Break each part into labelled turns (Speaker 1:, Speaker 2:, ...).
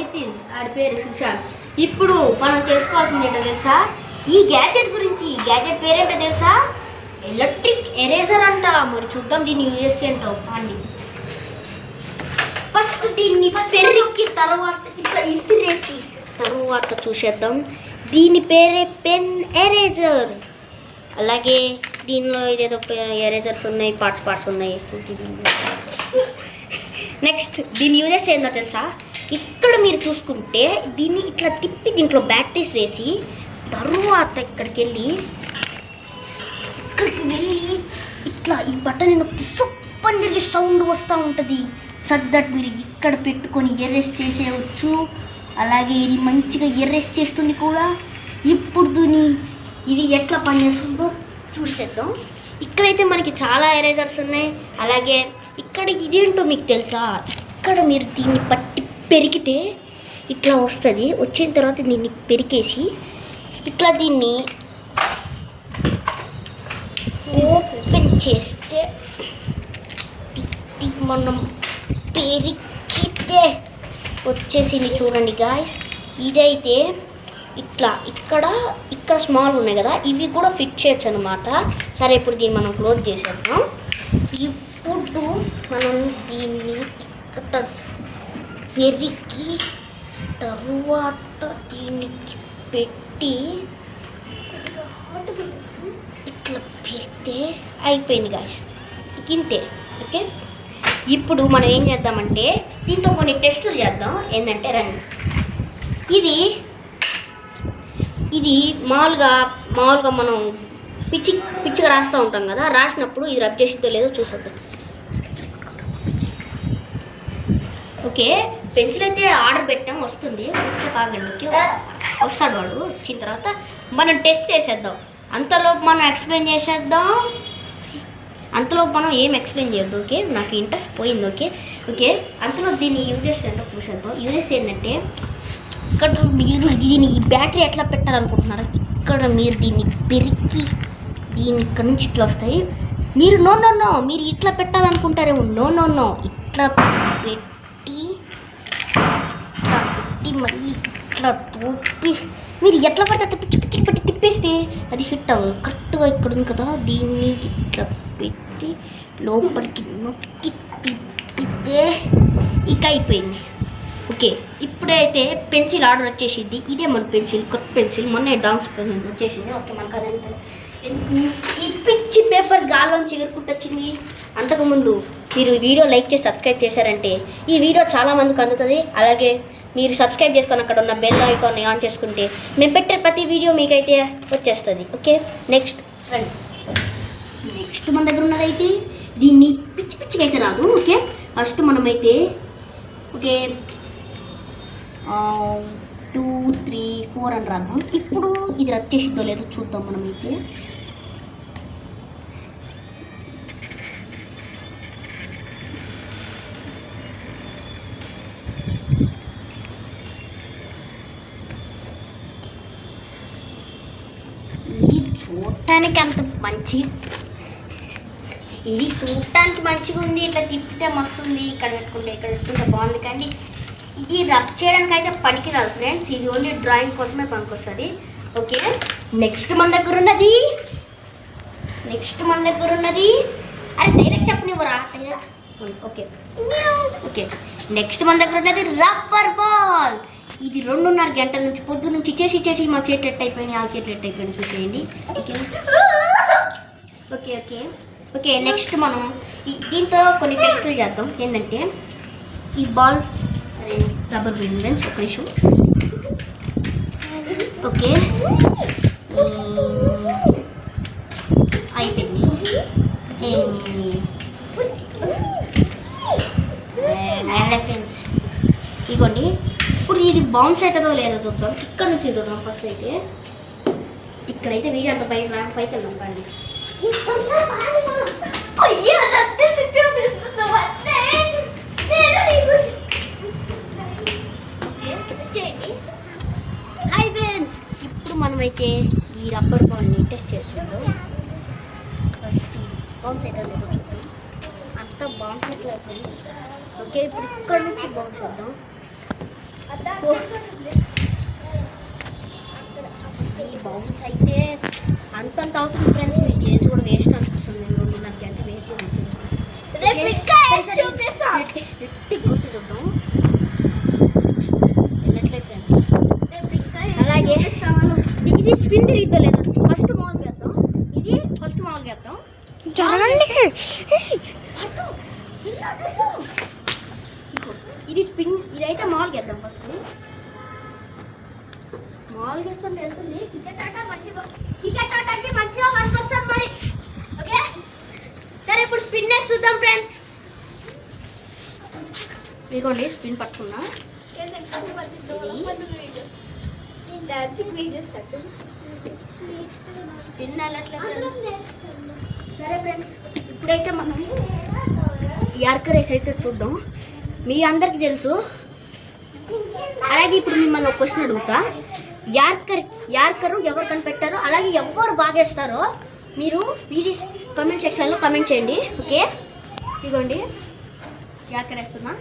Speaker 1: నితిన్, ఆడి పేరు సుశాంత్. ఇప్పుడు మనం తెలుసుకోవాల్సింది ఏంటో తెలుసా? ఈ గ్యాజెట్ గురించి. ఈ గ్యాజెట్ పేరేంటో తెలుసా? ఎలక్ట్రిక్ ఎరేజర్ అంట. మరి చూద్దాం దీన్ని యూజ్ ఏంటో అండి. ఫస్ట్ దీన్ని పెరికి తర్వాత ఇట్లా ఇసిరేసి తర్వాత చూసేద్దాం. దీని పేరే పెన్ ఎరేజర్. అలాగే దీనిలో ఇదేదో ఎరేజర్స్ ఉన్నాయి, పార్ట్స్ ఉన్నాయి. నెక్స్ట్ దీని యూజెస్ ఏందో తెలుసా? ఇక్కడ మీరు చూసుకుంటే దీన్ని ఇట్లా తిప్పి దీంట్లో బ్యాటరీస్ వేసి తరువాత ఇక్కడికి వెళ్ళి ఇట్లా ఈ బటన్ నొక్కి సూపర్ తిరిగి సౌండ్ వస్తూ ఉంటుంది. సచ్ దట్ మీరు ఇక్కడ పెట్టుకొని ఎరేస్ చేసేయచ్చు. అలాగే ఇది మంచిగా ఎరేస్ చేస్తుంది కూడా. ఇప్పుడు ఇది ఎట్లా పనిచేస్తుందో చూసేద్దాం. ఇక్కడైతే మనకి చాలా ఎరేజర్స్ ఉన్నాయి. అలాగే ఇక్కడ ఇదేంటో మీకు తెలుసా? ఇక్కడ మీరు దీన్ని పట్టి పెరిగితే ఇట్లా వస్తుంది. వచ్చిన తర్వాత దీన్ని పెరికేసి ఇట్లా దీన్ని ఓపెన్ చేస్తే మనం పెరిగితే వచ్చేసింది. చూడండి గాయస్, ఇదైతే ఇట్లా ఇక్కడ స్మాల్ ఉన్నాయి కదా, ఇవి కూడా ఫిట్ చేయొచ్చు అనమాట. సరే, ఇప్పుడు దీన్ని మనం క్లోజ్ చేసేద్దాం. ఇప్పుడు మనం దీన్ని ఇక్కడ పెరికి తరువాత దీనికి పెట్టి ఇట్లా పెడితే అయిపోయింది గాయస్. ఇంతే. ఓకే, ఇప్పుడు మనం ఏం చేద్దామంటే దీంతో కొన్ని టెస్టులు చేద్దాం. ఏంటంటే రండి, ఇది మామూలుగా మనం పిచ్చిగా రాస్తూ ఉంటాం కదా. రాసినప్పుడు ఇది రబ్ చేసిద్దో లేదో చూసేద్దాం. ఓకే, పెన్సిల్ అయితే ఆర్డర్ పెట్టాం, వస్తుంది. వచ్చే కాగండి. ఓకే, వస్తాడు వాడు. వచ్చిన తర్వాత మనం టెస్ట్ చేసేద్దాం. అంతలోపు మనం ఎక్స్ప్లెయిన్ చేసేద్దాం. అంతలోపు మనం ఏం ఎక్స్ప్లెయిన్ చేయొద్దు. ఓకే, నాకు ఇంట్రెస్ట్ పోయింది. ఓకే, అంతలో దీన్ని యూజెస్ ఏంటో చూసేద్దాం. యూజెస్ ఏంటంటే ఇక్కడ మీరు దీన్ని ఈ బ్యాటరీ ఎట్లా పెట్టాలనుకుంటున్నారు? ఇక్కడ మీరు దీన్ని పెరికి దీన్ని ఇక్కడ నుంచి ఇట్లా వస్తాయి. మీరు నో మీరు ఇట్లా పెట్టాలనుకుంటారేమో. నో ఇట్లా పెట్టి మళ్ళీ ఇట్లా తూపి మీరు ఎట్లా పడితే అట్లా పిచ్చి పెట్టి తిప్పేస్తే అది ఫిట్ అవ్వదు. కరెక్ట్గా ఇక్కడ ఉంది కదా, దీన్ని ఇట్లా పెట్టి లోపలికి నొక్కి తిప్పితే ఇక అయిపోయింది. ఓకే, ఇప్పుడైతే పెన్సిల్ ఆర్డర్ వచ్చేసింది. ఇదే మన పెన్సిల్, కొత్త పెన్సిల్. మొన్న డాన్స్ పెన్సిల్ వచ్చేసింది. ఓకే, మనకు అదంతా ఈ పిచ్చి పేపర్ గాల్లోంచి ఎగురుకుంటూ వచ్చింది. అంతకుముందు మీరు వీడియో లైక్ చేసి సబ్స్క్రైబ్ చేశారంటే ఈ వీడియో చాలామందికి అందుతుంది. అలాగే మీరు సబ్స్క్రైబ్ చేసుకొని అక్కడ ఉన్న బెల్ ఐకాన్ ఆన్ చేసుకుంటే మేము పెట్టే ప్రతి వీడియో మీకైతే వచ్చేస్తుంది. ఓకే, నెక్స్ట్ మన దగ్గర ఉన్నదైతే దీన్ని పిచ్చిగా అయితే రాదు. ఓకే, ఫస్ట్ మనమైతే ఓకే 2 3 4 అని రాద్దాం. ఇప్పుడు ఇది వచ్చేసిద్దో లేదో చూద్దాం. మనమైతే చూడటానికి అంత ఇది చూడటానికి మంచిగా ఉంది. ఇట్లా తిప్పితే మస్తు ఉంది. ఇక్కడ పెట్టుకుంటే బాగుంది. కానీ ఇది రబ్ చేయడానికి అయితే పనికిరాదు ఫ్రెండ్స్. ఇది ఓన్లీ డ్రాయింగ్ కోసమే పనికొస్తుంది. ఓకే, నెక్స్ట్ మన దగ్గర ఉన్నది అరే డైరెక్ట్ చెప్పనివ్వరా? ఓకే, నెక్స్ట్ మన దగ్గర ఉన్నది రబ్బర్ బాల్. ఇది 2.5 గంటల నుంచి పొద్దు నుంచి చేసి మా చేతులు ఎట్టయిపోయినాయి, ఆ చేతులు ఎట్టయిపోయినాయి చూసేయండి. ఓకే, నెక్స్ట్ మనం దీంతో కొన్ని టెస్టులు చేద్దాం. ఏంటంటే ఈ బాల్ రబ్బర్ ఫ్రెండ్స్ ఒక నిమిషం. ఓకే, అయిపోయింది. ఫ్రెండ్స్ ఇదిగోండి. ఇప్పుడు ఇది బౌన్స్ అవుతుందో లేదో చూద్దాం. ఇక్కడ నుంచి చూద్దాం. ఫస్ట్ అయితే ఇక్కడైతే వీడియో అంత పైకి వెళ్దాం. కానీ హాయ్ ఫ్రెండ్స్, ఇప్పుడు మనమైతే ఈ రబ్బర్ బాల్ని టెస్ట్ చేస్తున్నాం. ఫస్ట్ బౌన్స్ అయితే లేదో చూద్దాం. అంతా బౌన్స్ అవుతుంది ఫ్రెండ్స్. ఓకే, ఇప్పుడు ఇక్కడ నుంచి బౌన్స్ చేద్దాం. ఈ బౌన్స్ అయితే అంతంత అవుతుంది ఫ్రెండ్స్. మీరు చేసి కూడా వేస్ట్ అనిపిస్తుంది. నేను 2.5 గంటలు వేసి చూద్దాం వెళ్ళట్లే ఫ్రెండ్స్. అలాగే ఇది స్పిన్ తిరిగిద్దో లేదా ఫస్ట్ మామూలుగా వేద్దాం. ఇది ఫస్ట్ మామూలుగా వేద్దాం. ఇది స్పిన్, ఇదైతే మామూలుగా వేద్దాం. ఫస్ట్ మామూలుగా వేస్తుంటే వెళ్తుంది. టికెట్ ఆటకి మంచిగా వర్క్ వస్తుంది మరి. ఓకే సరే ఇప్పుడు స్పిన్ వేసి చూద్దాం ఫ్రెండ్స్. ఇదిగోండి స్పిన్ పట్టుకున్నా. స్పిన్ వెళ్ళట్లే. సరే ఫ్రెండ్స్ ఇప్పుడైతే మనం యార్కర్ రేస్ అయితే చూద్దాం. మీ అందరికి తెలుసు. అలాగే ఇప్పుడు మిమ్మల్ని ఒక క్వశ్చన్ అడుగుతా. యార్కరు ఎవరు కనిపెట్టారో అలాగే ఎవరు బాగేస్తారో మీరు వీడియో కామెంట్ సెక్షన్లో కామెంట్ చేయండి. ఓకే ఇదిగోండి యార్కర్ వేస్తున్నా.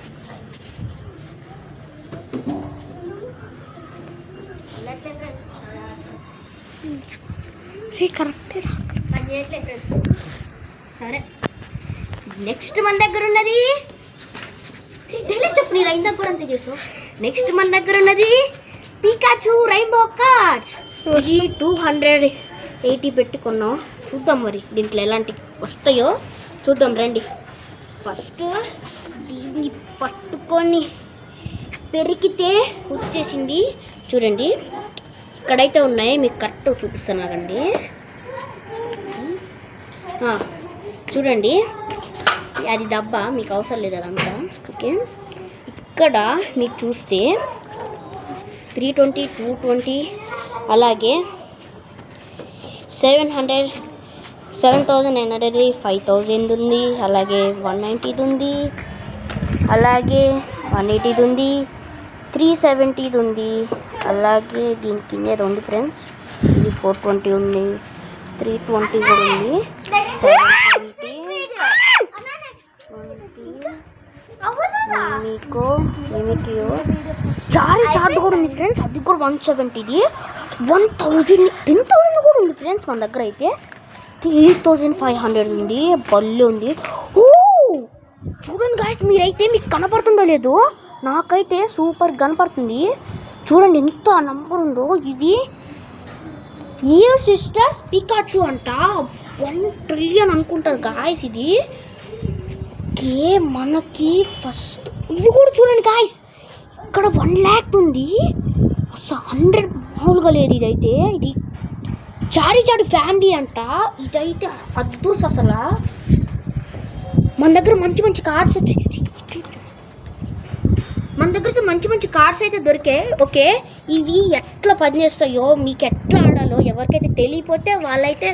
Speaker 1: సరే నెక్స్ట్ మన దగ్గర ఉన్నది చెప్పు. నేను అయిందా కూడా అంతే చేసావు. నెక్స్ట్ మన దగ్గర ఉన్నది పికాచు రైన్బో కార్డ్స్. ఇది 280 పెట్టుకున్నాం. చూద్దాం మరి దీంట్లో ఎలాంటి వస్తాయో చూద్దాం రండి. ఫస్ట్ దీన్ని పట్టుకొని పెరిగితే వచ్చేసింది. చూడండి ఇక్కడైతే ఉన్నాయి. మీకు కరెక్ట్ చూపిస్తాను ఆగండి. చూడండి అది డబ్బా, మీకు అవసరం లేదు అదంతా. ఓకే ఇక్కడ మీకు చూస్తే 320, 220 అలాగే 700, 7,900, 5,000 ఉంది. అలాగే 190 ఉంది. అలాగే 180 ఉంది. 370 ఉంది. అలాగే దీని కింద ఉంది ఫ్రెండ్స్. ఇది 420 ఉంది. 320 కూడా ఉంది. 720 మీకు చారీ చార్ట్ కూడా ఉంది ఫ్రెండ్స్. అది కూడా 170. 1,000, 10,000 కూడా ఉంది ఫ్రెండ్స్. మన దగ్గర అయితే 8,500 ఉంది. బల్లి ఉంది. ఓ చూడండి గాయస్, మీరైతే మీకు కనపడుతుందో లేదో, నాకైతే సూపర్ కనపడుతుంది. చూడండి ఎంత నంబర్ ఉందో. ఇది ఈవ్ సిస్టర్స్ పికాచు అంట. 1 ట్రిలియన్ అనుకుంటారు గాయస్ ఇది. ఓకే మనకి ఫస్ట్ ఇది కూడా చూడండి గాయస్, ఇక్కడ 1 lakh ఉంది. అసలు 100 మామూలుగా లేదు. ఇదైతే ఇది చారీ ఫ్యామిలీ అంట. ఇదైతే అద్భుతం అసలు. మన దగ్గర మంచి కార్డ్స్ వచ్చాయి. మన దగ్గర మంచి కార్డ్స్ అయితే దొరికాయి. ఓకే ఇవి ఎట్లా పనిచేస్తాయో, మీకు ఎట్లా ఆడాలో ఎవరికైతే తెలియపోతే వాళ్ళైతే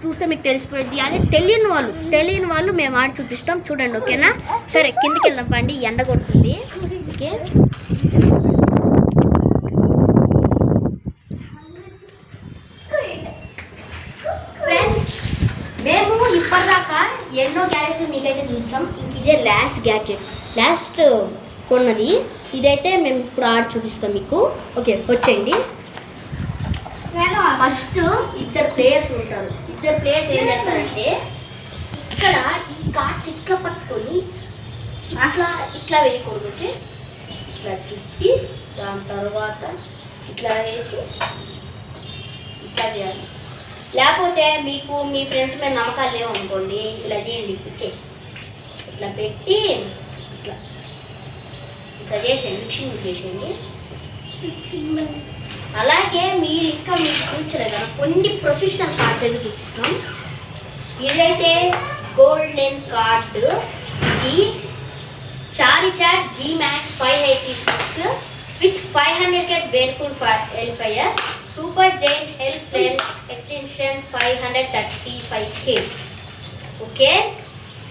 Speaker 1: చూస్తే మీకు తెలిసిపోయింది. అదే తెలియని వాళ్ళు మేము ఆడి చూపిస్తాం. చూడండి ఓకేనా. సరే కిందికి వెళ్దాం పండి, ఎండ కొడుతుంది. ఓకే ఫ్రెండ్స్ మేము ఇప్పటిదాకా ఎన్నో గ్యాడ్జెట్లు మీకైతే చూపించాం. ఇంక ఇదే లాస్ట్ గ్యాడ్జెట్, లాస్ట్ కొన్నది. ఇదైతే మేము ఇప్పుడు ఆడి చూపిస్తాం మీకు. ఓకే వచ్చేయండి. ఫస్ట్ 2 ప్లేయర్స్ ఉంటారు. 2 ప్లేయర్స్ ఏం చేస్తారంటే ఇక్కడ ఈ కార్డ్స్ ఇట్లా పట్టుకొని ఇట్లా వేయకూడదు. ఓకే ఇట్లా తిప్పి దాని తర్వాత ఇట్లా వేసి ఇట్లా చేయాలి. లేకపోతే మీకు మీ ఫ్రెండ్స్ మీద నమ్మకాలు లేవు అనుకోండి, ఇలా చేయండి. ఇట్లా పెట్టి ఇట్లా చేసేయండి, మిక్సింగ్ చేసేయండి. అలాగే మీరు ఇంకా మీకు చూపించలేదు కదా, కొన్ని ప్రొఫెషనల్ కార్డ్స్ అయితే చూపిస్తాం. ఇదైతే గోల్డెన్ కార్డు. ఇది చారిచాట్ VMAX 586 విత్ 500 వేర్ఫుల్ hellfire super giant help line extension 535K. Okay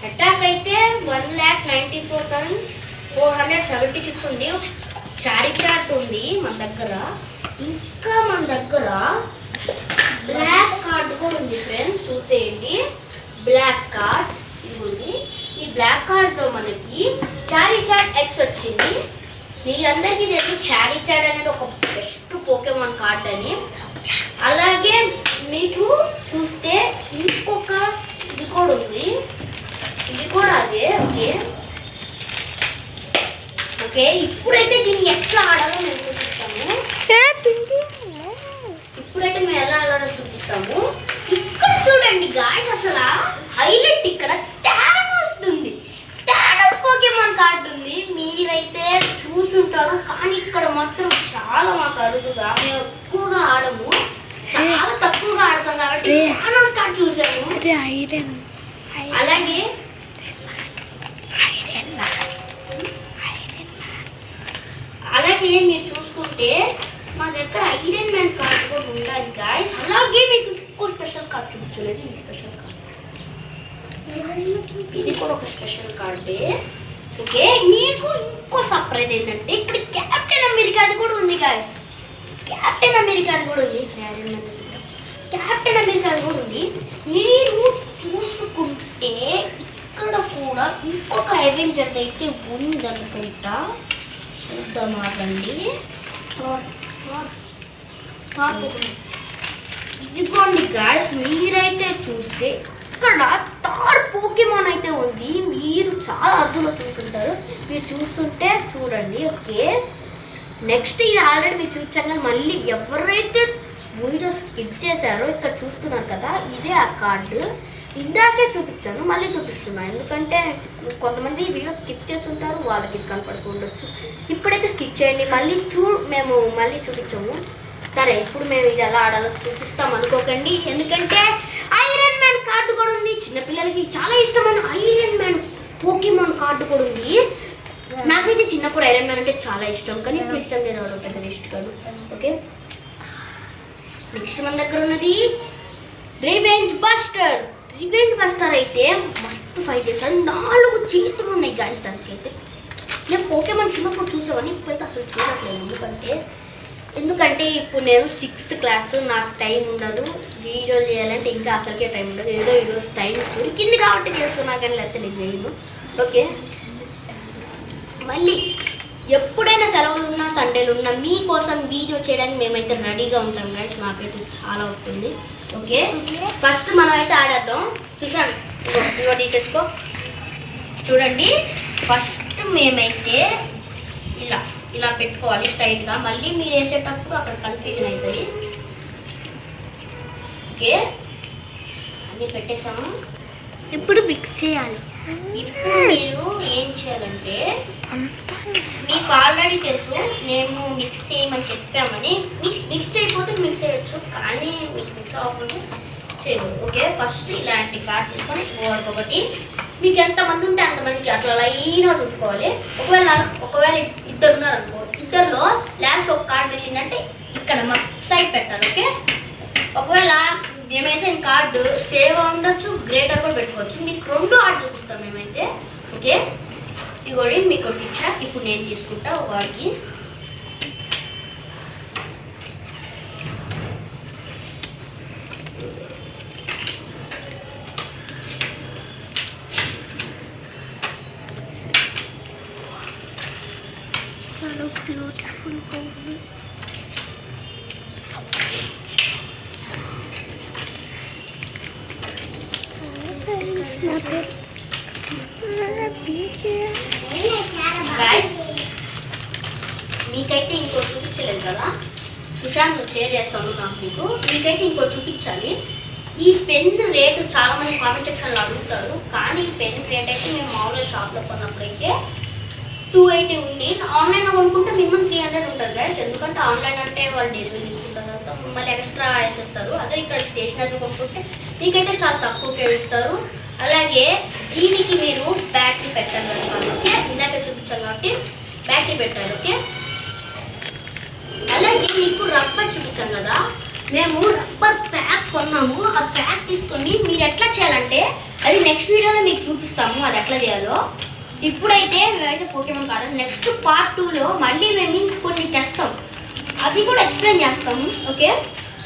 Speaker 1: attack అయితే 1,94,476 ఉంది. చారిచాట్ ఉంది మన దగ్గర. ఇంకా మన దగ్గర బ్లాక్ కార్డ్ కూడా ఉంది ఫ్రెండ్స్, చూసేయండి. బ్లాక్ కార్డ్ ఇది ఉంది. ఈ బ్లాక్ కార్డ్లో మనకి చారిచాట్ X వచ్చింది. మీ అందరికీ తెలుసు చారిచాడ్ అనేది ఒక బెస్ట్ పోకేమాన్ కార్డ్ అని. అలాగే మీకు చూస్తే ఇంకొక ఇది కూడా ఉంది, ఇది కూడా అదే. ఓకే ఓకే ఇప్పుడైతే దీన్ని ఎట్లా ఆడాలో మేము చూపిస్తాము. ఇప్పుడైతే మేము ఎలా ఆడాలో చూపిస్తాము. ఇక్కడ చూడండి గాయ్స్, అసలు హైలైట్ ఇక్కడ థానోస్ ఉంది. థానోస్ పోకేమాన్ కార్డు ఉంది. మీరైతే చూసుంటారు, కానీ ఇక్కడ మాత్రం చాలా మాకు అరుదుగా, మేము ఎక్కువగా ఆడము, చాలా తక్కువగా ఆడతాం కాబట్టి థానోస్ కార్డు చూసాము. అలాగే అలాగే మీరు చూసుకుంటే మా దగ్గర ఐరన్ మ్యాన్ కార్డు కూడా ఉండాలి గాయ్స్. అలాగే మీకు ఇంకో స్పెషల్ కార్డు చూపించలేదు, ఈ స్పెషల్ కార్డు, ఇది కూడా ఒక స్పెషల్ కార్డే. ఓకే మీకు ఇంకో సర్ప్రైజ్ ఏంటంటే ఇక్కడ కెప్టెన్ అమెరికాది కూడా ఉంది గాయ్స్. కెప్టెన్ అమెరికాది కూడా ఉంది, కెప్టెన్ అమెరికాది కూడా ఉంది. మీరు చూసుకుంటే ఇక్కడ కూడా ఇంకొక అవెంజర్ అయితే ఉందనుకుంటా, చూద్దాం ఆగండి. ఇదిగోండి గాయ్స్, మీరైతే చూస్తే ఇక్కడ థార్ పోకేమాన్ అయితే ఉంది. మీరు చాలా అర్థంలో చూస్తుంటారు, మీరు చూస్తుంటే చూడండి. ఓకే నెక్స్ట్ ఇది ఆల్రెడీ మీరు చూసాక మళ్ళీ ఎవరైతే వీడియో స్కిప్ చేశారో ఇక్కడ చూస్తున్నారు కదా, ఇదే ఆ కార్డు. ఇందాకే చూపించాను, మళ్ళీ చూపిస్తున్నాను, ఎందుకంటే కొంతమంది వీడియో స్కిప్ చేస్తుంటారు, వాళ్ళకి కనపడుతుండొచ్చు. ఇప్పుడైతే స్కిప్ చేయండి, మళ్ళీ మేము మళ్ళీ చూపించాము. సరే ఇప్పుడు మేము ఇది ఎలా ఆడాలో చూపిస్తాం అనుకోకండి, ఎందుకంటే ఐరన్ మ్యాన్ కార్డు కూడా ఉంది. చిన్నపిల్లలకి చాలా ఇష్టమైన ఐరన్ మ్యాన్ పోకేమాన్ కార్డు కూడా ఉంది. నాకైతే చిన్నప్పుడు ఐరన్ మ్యాన్ అంటే చాలా ఇష్టం, కానీ ఇప్పుడు ఇష్టం లేదు, వాళ్ళు పెద్ద ఇష్టం కాదు. ఓకే నెక్స్ట్ మన దగ్గర ఉన్నది రివెంజ్ బస్టర్. రివెంజ్ బస్టర్ అయితే మస్తు ఫైట్ చేస్తాడు, 4 చేతులు ఉన్నాయి గాయ్స్ దానికైతే. నేను పోకేమాన్ చిన్నప్పుడు చూసేవాడిని, ఇప్పుడైతే అసలు చూడట్లేదు, ఎందుకంటే ఇప్పుడు నేను 6th క్లాస్, నాకు టైం ఉండదు వీడియో చేయాలంటే, ఇంకా అసలుకే టైం ఉండదు. ఏదో ఈరోజు టైం దొరికింది కాబట్టి చేస్తున్నా, కానీ లేకపోతే నేను చేయను. ఓకే మళ్ళీ ఎప్పుడైనా సెలవులు ఉన్నా సండేలు ఉన్నా మీకోసం వీడియో చేయడానికి మేమైతే రెడీగా ఉంటాం గాయ్స్, మాకైతే చాలా అవుతుంది. ఓకే ఫస్ట్ మనం అయితే ఆడేద్దాం. చూసాను ఇగో తీసేసుకో, చూడండి. ఫస్ట్ మేమైతే ఇలా ఇలా పెట్టుకోవాలి స్ట్రైట్గా, మళ్ళీ మీరు వేసేటప్పుడు అక్కడ కన్ఫ్యూజన్ అవుతుంది. ఓకే అన్నీ పెట్టేసాము, ఇప్పుడు మిక్స్ చేయాలి. ఇప్పుడు మీరు ఏం చేయాలంటే, మీకు ఆల్రెడీ తెలుసు మేము మిక్స్ చేయమని చెప్పామని. మిక్స్ చేయకపోతే మిక్స్ చేయొచ్చు, కానీ మీకు మిక్స్ అవ్వకుండా చేయకూడదు. ఓకే ఫస్ట్ ఇలాంటి కార్డ్ తీసుకొని ఒకటి, మీకు ఎంతమంది ఉంటే అంతమందికి అట్లా లైన్గా చుట్టుకోవాలి. ఒకవేళ ఇద్దరు ఉన్నారనుకో, ఇద్దరిలో లాస్ట్ ఒక కార్డు వెళ్ళిందంటే ఇక్కడ మా సైడ్ పెట్టాలి. ఓకే ఒకవేళ మేము వేసిన కార్డు సేవ్ ఉండొచ్చు, గ్రేటర్ కూడా పెట్టుకోవచ్చు. మీకు 2 ఆర్డర్ చూపిస్తాం మేమైతే. ఓకే ఇగోడి మీకు ఒకటి ఇచ్చా, ఇప్పుడు నేను తీసుకుంటా వాడికి. మీకైతే ఇంకో చూపించలేదు కదా, సుశాంత్ నువ్వు షేర్ చేస్తాను నాకు, మీకైతే ఇంకో చూపించాలి. ఈ పెన్ రేటు చాలా మంది కామెంట్ సెక్షన్లో అడుగుతారు, కానీ ఈ పెన్ రేట్ అయితే మేము మామూలుగా షాప్లో కొన్నప్పుడైతే 280 ఉంది. ఆన్లైన్లో కొనుక్కుంటే మినిమం 300 ఉంటుంది గాయ్స్, ఎందుకంటే ఆన్లైన్ అంటే వాళ్ళు డెలివరీ తీసుకుంటారు కదా, మళ్ళీ ఎక్స్ట్రా వేసేస్తారు. అదే ఇక్కడ స్టేషనరీ కొనుక్కుంటే మీకైతే చాలా తక్కువకే ఇస్తారు. అలాగే దీనికి మీరు బ్యాటరీ పెట్టాలి. ఓకే ఇందాక చూపించాలి కాబట్టి బ్యాటరీ పెట్టాలి. ఓకే అలాగే మీకు రబ్బర్ చూపించాం కదా, మేము రబ్బర్ ప్యాక్ కొన్నాము. ఆ ప్యాక్ తీసుకొని మీరు ఎట్లా చేయాలంటే, అది నెక్స్ట్ వీడియోలో మీకు చూపిస్తాము అది ఎట్లా చేయాలో. ఇప్పుడైతే మేమైతే పోకేమాన్ కార్డు నెక్స్ట్ పార్ట్ 2లో మళ్ళీ మేము కొన్ని తెస్తాం, అది కూడా ఎక్స్ప్లెయిన్ చేస్తాము. ఓకే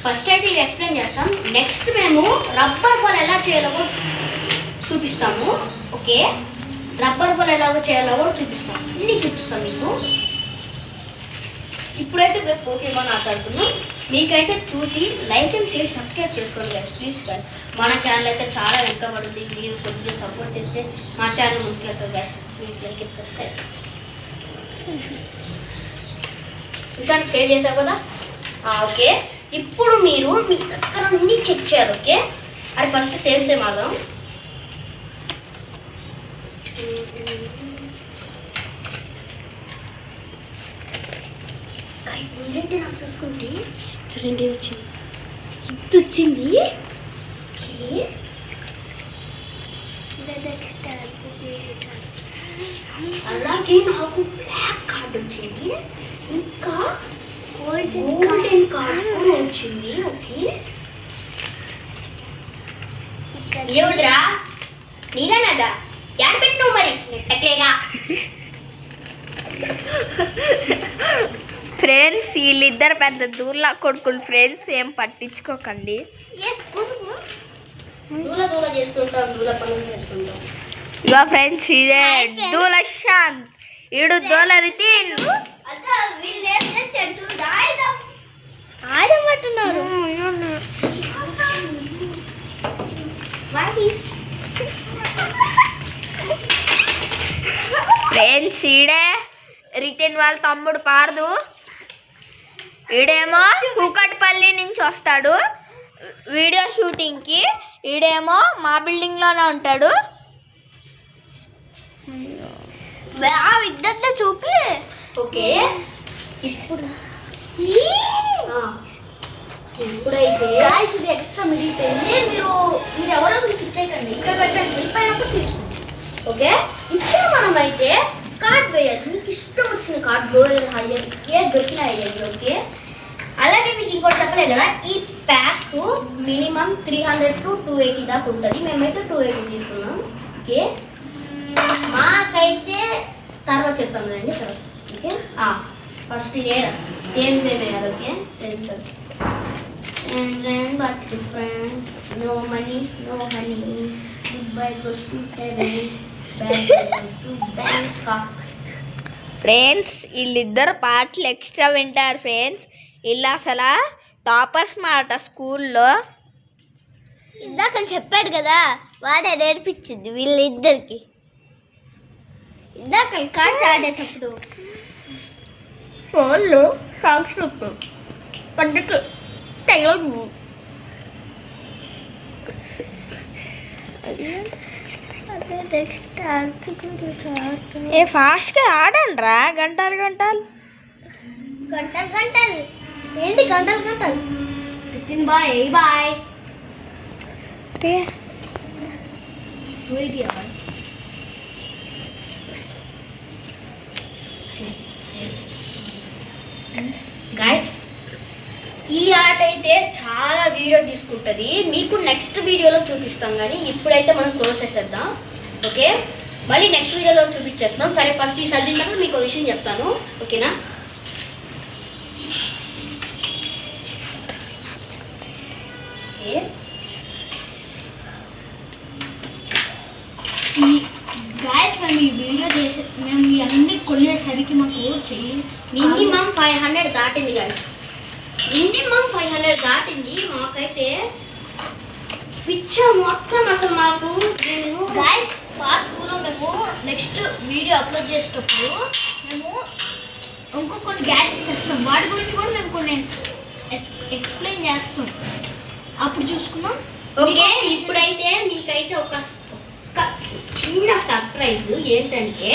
Speaker 1: ఫస్ట్ అయితే ఇవి ఎక్స్ప్లెయిన్ చేస్తాం, నెక్స్ట్ మేము రబ్బర్ బాల్ ఎలా చేయాలో కూడా చూపిస్తాము. ఓకే రబ్బర్ బాల్ ఎలాగో చేయాలో కూడా చూపిస్తాం, అన్నీ చూపిస్తాం మీకు. ఇప్పుడైతే మేము పోకేమాన్ ఆడుతున్నాం. మీకైతే చూసి లైక్ అండ్ షేర్ సబ్స్క్రైబ్ చేసుకోండి గైస్, ప్లీజ్ గైస్. మన ఛానల్ అయితే చాలా వెనకబడింది, మీరు కొద్దిగా సపోర్ట్ చేస్తే మా ఛానల్ ముందుకు వెళ్తారు guys. Please like and subscribe. Sushant share చేశావు కదా, ఓకే. ఇప్పుడు మీరు మీ దగ్గర అన్నీ చెక్ చేయాలి, ఓకే. అది ఫస్ట్ సేమ్ ఆడదాం. మీరైతే నాకు చూసుకుంటే చూడండి వచ్చింది, ఇది వచ్చింది. అలాగే నాకు బ్లాక్ కార్డ్ వచ్చింది, ఇంకా గోల్డెన్ కార్డ్ కూడా వచ్చింది, ఓకే. ఎవరురా నీదేనాదా యాడ్ పెట్టినావు మరి నెట్టలేగా.
Speaker 2: ఫ్రెండ్స్ వీళ్ళిద్దరు పెద్ద దూర్లా కొడుకులు ఫ్రెండ్స్, ఏం పట్టించుకోకండి.
Speaker 1: దూల చేస్తుంటాం, దూల పనులు చేస్తుంటాం.
Speaker 2: ఇక ఫ్రెండ్స్ ఇదే దూల శాంత్, ఈడు దూల రితిన్.
Speaker 1: ఆడమంటున్నారు
Speaker 2: ఫ్రెండ్స్ ఈడే రితిన్ వాళ్ళ తమ్ముడు పార్దు. ఈడేమో కూకట్పల్లి నుంచి వస్తాడు వీడియో షూటింగ్కి, ఈడేమో మా బిల్డింగ్లోనే ఉంటాడు.
Speaker 1: ఇద్దరిలో చూపి, ఓకే. ఇప్పుడైతే ఇది ఎక్స్ట్రా మిగిలిపోయింది, మీరు ఎవరో మీకు ఇచ్చేయకండి, ఇక్కడ పెట్టండి, వెళ్ళిపోయినప్పుడు తీసుకోండి, ఓకే. ఇప్పుడు మనం అయితే కార్డ్ వేయాలి. మీకు ఇష్టం వచ్చిన కార్డ్ లోయర్ హయ్యర్ ఏ దొరికినా వేయాలి, ఓకే. అలాగే మీకు ఇంకోటి చెప్పలేదు కదా, ఈ ప్యాక్ మినిమం 300 to 280 దాకా ఉంటుంది. మేమైతే 280 తీసుకున్నాం, ఓకే. మాకైతే తర్వాత చెప్తాం రండి తర్వాత, ఓకే. ఫస్ట్ ఇదే సేమ్ వేయాలి, okay. Same and then but different, no money, no honey, goodbye goes to heaven, bad goes to Bangkok.
Speaker 2: Friends వీళ్ళిద్దరు పాటలు ఎక్స్ట్రా వింటారు ఫ్రెండ్స్. వీళ్ళు అసలు టాపర్స్ మాట స్కూల్లో.
Speaker 1: ఇందాక చెప్పాడు కదా, వాడే నేర్పించింది వీళ్ళిద్దరికి. ఇందాక కార్డ్స్ ఆడేటప్పుడు ఫోన్లో సాంగ్స్ పద్ధతి తెలియదు.
Speaker 2: ఏ ఫాస్ట్గా ఆడండి రా, గంటలు
Speaker 1: ఏంటి గంటలు. Nitin bye bye. గైస్ ఈ ఆట అయితే చాలా వీడియో తీసుకుంటుంది, మీకు నెక్స్ట్ వీడియోలో చూపిస్తాం, కానీ ఇప్పుడైతే మనం క్లోజ్ చేసేద్దాం, ఓకే. మళ్ళీ నెక్స్ట్ వీడియోలో చూపించేస్తాం. సరే ఫస్ట్ ఈ సర్దినప్పుడు మీకు ఒక విషయం చెప్తాను, ఓకేనా. ఓకే, గాయస్ మేము ఈ వీడియో మేము ఇవన్నీ కొనేసరికి మాకు మినిమం 500 దాటింది గాయస్, మినిమం 500 దాటింది. మాకైతే పిచ్చ మొత్తం అసలు మాకు. గాయస్ పార్ట్ 2లో మేము నెక్స్ట్ వీడియో అప్లోడ్ చేసేటప్పుడు మేము ఇంకో కొన్ని గ్యాడ్జెట్స్ ఇస్తాం, వాటి గురించి కూడా మేము కొన్ని ఎక్స్ప్లెయిన్ చేస్తాం, అప్పుడు చూసుకున్నాం, ఓకే. ఇప్పుడైతే మీకైతే ఒక చిన్న సర్ప్రైజ్ ఏంటంటే,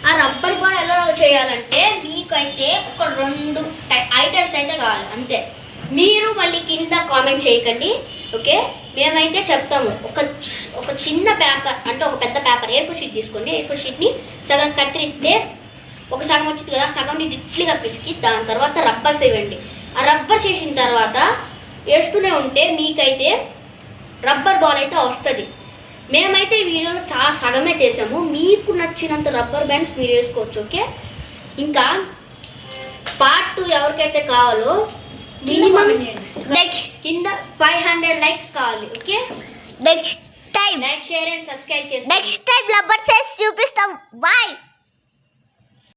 Speaker 1: ఆ రబ్బర్ బాల్ ఎలా చేయాలంటే మీకైతే ఒక 2 ఐటమ్స్ అయితే కావాలి అంతే. మీరు మళ్ళీ కింద కామెంట్ చేయకండి, ఓకే. మేమైతే చెప్తాము. ఒక చిన్న పేపర్ అంటే ఒక పెద్ద పేపర్ A4 షీట్ తీసుకోండి. A4 షీట్ని సగం కత్తిరిస్తే ఒక సగం వచ్చింది కదా, సగంని ఇట్లుగా పిసికి దాని తర్వాత రబ్బర్స్ వేయండి. ఆ రబ్బర్ చేసిన తర్వాత వేస్తూనే ఉంటే మీకైతే రబ్బర్ బాల్ అయితే వస్తుంది. మేమైతే ఈ వీడియోలో చాలా సగమే చేసాము, మీకు నచ్చినంత రబ్బర్ బ్యాండ్స్ మీరు వేసుకోవచ్చు, ఓకే. ఇంకా పార్ట్ 2 ఎవరికైతే కావాలో మినిమం నెక్స్ట్ కింద 500 లైక్స్ కావాలి, okay.
Speaker 2: Next time
Speaker 1: like share and subscribe చేసి
Speaker 2: నెక్స్ట్ టైం రబ్బర్